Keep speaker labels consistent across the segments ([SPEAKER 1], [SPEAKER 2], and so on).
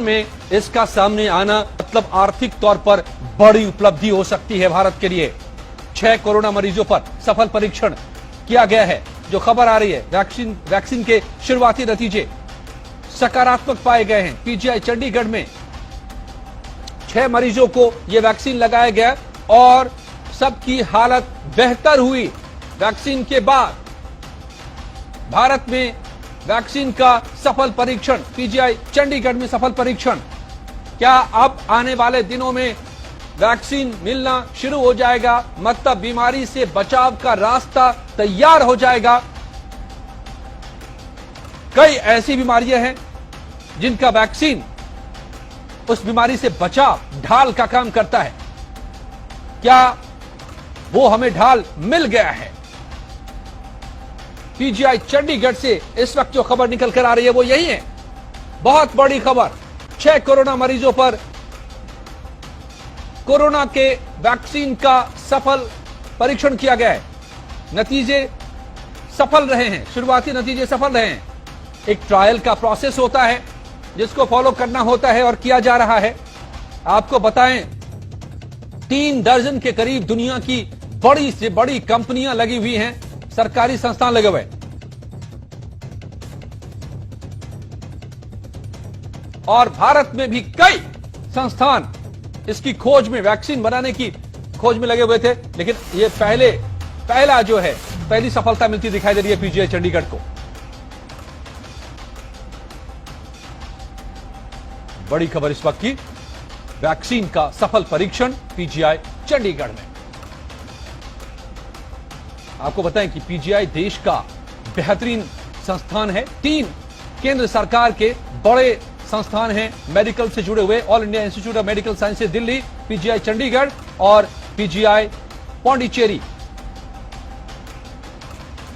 [SPEAKER 1] में इसका सामने आना मतलब आर्थिक तौर पर बड़ी उपलब्धि हो सकती है भारत के लिए। 6 कोरोना मरीजों पर सफल परीक्षण किया गया है। जो खबर आ रही है, वैक्सीन के शुरुआती नतीजे सकारात्मक पाए गए हैं। पीजीआई चंडीगढ़ में 6 मरीजों को यह वैक्सीन लगाया गया और सबकी हालत बेहतर हुई। वैक्सीन के बाद भारत में वैक्सीन का सफल परीक्षण, पीजीआई चंडीगढ़ में सफल परीक्षण। क्या अब आने वाले दिनों में वैक्सीन मिलना शुरू हो जाएगा, मतलब बीमारी से बचाव का रास्ता तैयार हो जाएगा। कई ऐसी बीमारियां हैं जिनका वैक्सीन उस बीमारी से बचाव, ढाल का काम करता है। क्या वो हमें ढाल मिल गया है? पीजीआई चंडीगढ़ से इस वक्त जो खबर निकल कर आ रही है वो यही है, बहुत बड़ी खबर। 6 कोरोना मरीजों पर कोरोना के वैक्सीन का सफल परीक्षण किया गया है। नतीजे सफल रहे हैं, शुरुआती नतीजे सफल रहे हैं। एक ट्रायल का प्रोसेस होता है जिसको फॉलो करना होता है और किया जा रहा है। आपको बताएं, 3 दर्जन के करीब दुनिया की बड़ी से बड़ी कंपनियां लगी हुई हैं, सरकारी संस्थान लगे हुए, और भारत में भी कई संस्थान इसकी खोज में, वैक्सीन बनाने की खोज में लगे हुए थे। लेकिन ये पहली सफलता मिलती दिखाई दे रही है पीजीआई चंडीगढ़ को। बड़ी खबर इस वक्त की, वैक्सीन का सफल परीक्षण पीजीआई चंडीगढ़ में। आपको बताएं कि पीजीआई देश का बेहतरीन संस्थान है। 3 केंद्र सरकार के बड़े संस्थान हैं मेडिकल से जुड़े हुए, all India institute of medical sciences Delhi, PGI Chandigarh और पीजीआई पौंडीचेरी।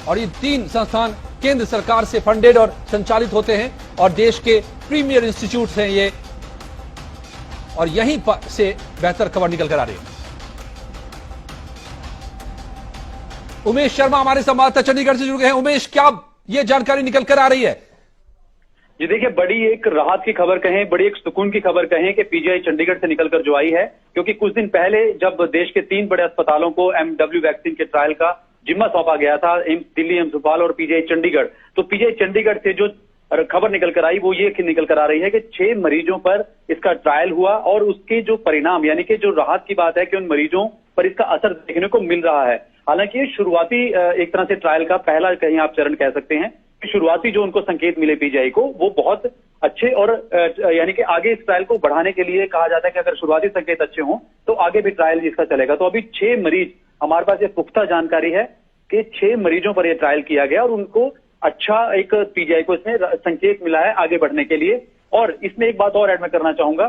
[SPEAKER 1] और ये 3 संस्थान केंद्र सरकार से फंडेड और संचालित होते हैं और देश के प्रीमियर इंस्टीट्यूट हैं ये, और यहीं पर से बेहतर खबर निकल कर आ रही है। उमेश शर्मा हमारे संवाददाता चंडीगढ़ से जुड़ गए हैं। उमेश, क्या ये जानकारी निकल कर आ रही है?
[SPEAKER 2] जी देखिए, बड़ी एक राहत की खबर कहें, बड़ी एक सुकून की खबर कहें कि पीजीआई चंडीगढ़ से निकलकर जो आई है, क्योंकि कुछ दिन पहले जब देश के 3 बड़े अस्पतालों को एमडब्ल्यू वैक्सीन के ट्रायल का जिम्मा सौंपा गया था, दिल्ली एम्स भोपाल और पीजीआई चंडीगढ़, तो पीजीआई चंडीगढ़ से जो खबर निकल कर आई वो ये निकल कर आ रही है कि 6 मरीजों पर इसका ट्रायल हुआ और उसके जो परिणाम, यानी कि जो राहत की बात है कि उन मरीजों पर इसका असर देखने को मिल रहा है। हालांकि ये शुरुआती एक तरह से ट्रायल का पहला कहीं आप चरण कह सकते हैं कि शुरुआती जो उनको संकेत मिले पीजीआई को वो बहुत अच्छे, और यानी कि आगे इस ट्रायल को बढ़ाने के लिए कहा जाता है कि अगर शुरुआती संकेत अच्छे हों तो आगे भी ट्रायल इसका चलेगा। तो अभी 6 मरीज, हमारे पास ये पुख्ता जानकारी है कि 6 मरीजों पर यह ट्रायल किया गया और उनको अच्छा एक पीजीआई को इसमें संकेत मिला है आगे बढ़ने के लिए। और इसमें एक बात और ऐड मैं करना चाहूंगा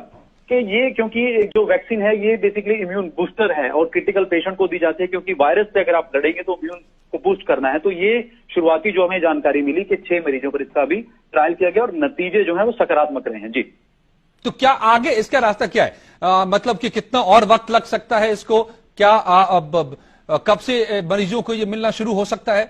[SPEAKER 2] कि ये, क्योंकि जो वैक्सीन है ये बेसिकली इम्यून बूस्टर है और क्रिटिकल पेशेंट को दी जाती है, क्योंकि वायरस से अगर आप लड़ेंगे तो इम्यून को बूस्ट करना है। तो ये शुरुआती जो हमें जानकारी मिली कि 6 मरीजों पर इसका भी ट्रायल किया गया और नतीजे जो है वो सकारात्मक रहे हैं। जी,
[SPEAKER 1] तो क्या आगे इसका रास्ता क्या है? मतलब कि कितना और वक्त लग सकता है इसको? क्या कब से मरीजों को ये मिलना शुरू हो सकता है?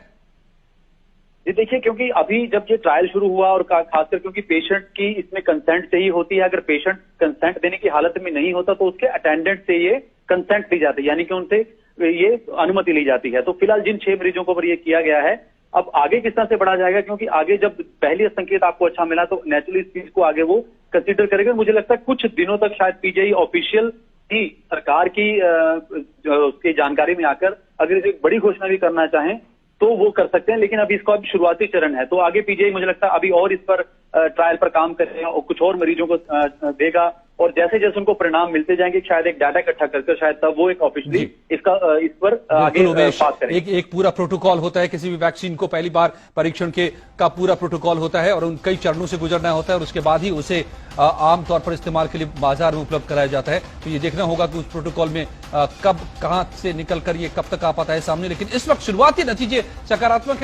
[SPEAKER 2] जी देखिए, क्योंकि अभी जब ये ट्रायल शुरू हुआ और खासकर क्योंकि पेशेंट की इसमें कंसेंट चाहिए होती है, अगर पेशेंट कंसेंट देने की हालत में नहीं होता तो उसके अटेंडेंट से ये कंसेंट ली जाती है, यानी कि उनसे ये अनुमति ली जाती है। तो फिलहाल जिन 6 मरीजों को पर ये किया गया है, अब आगे किस तरह से बढ़ा जाएगा, क्योंकि आगे जब पहली संकेत आपको अच्छा मिला तो नेचुरली इस चीज को आगे वो कंसिडर करेगा। मुझे लगता है कुछ दिनों तक शायद पीजीआई ऑफिशियल ही सरकार की उसकी जानकारी में आकर अगर एक बड़ी घोषणा भी करना चाहें तो वो कर सकते हैं, लेकिन अभी इसका अभी शुरुआती चरण है। तो आगे पीजीआई मुझे लगता है अभी और इस पर ट्रायल पर काम करेगा और कुछ और मरीजों को देगा, और जैसे जैसे उनको परिणाम मिलते जाएंगे शायद एक डाटा इकट्ठा करके शायद तब वो एक ऑफिशियली इसका इस पर आगे बात करेंगे।
[SPEAKER 1] एक पूरा प्रोटोकॉल होता है किसी भी वैक्सीन को, पहली बार परीक्षण का पूरा प्रोटोकॉल होता है और उन कई चरणों से गुजरना होता है और उसके बाद ही उसे आमतौर पर इस्तेमाल के लिए बाजार में उपलब्ध कराया जाता है। तो ये देखना होगा कि उस प्रोटोकॉल में कब कहां से निकलकर ये कब तक आ पाता है सामने। लेकिन इस वक्त शुरुआती नतीजे सकारात्मक है।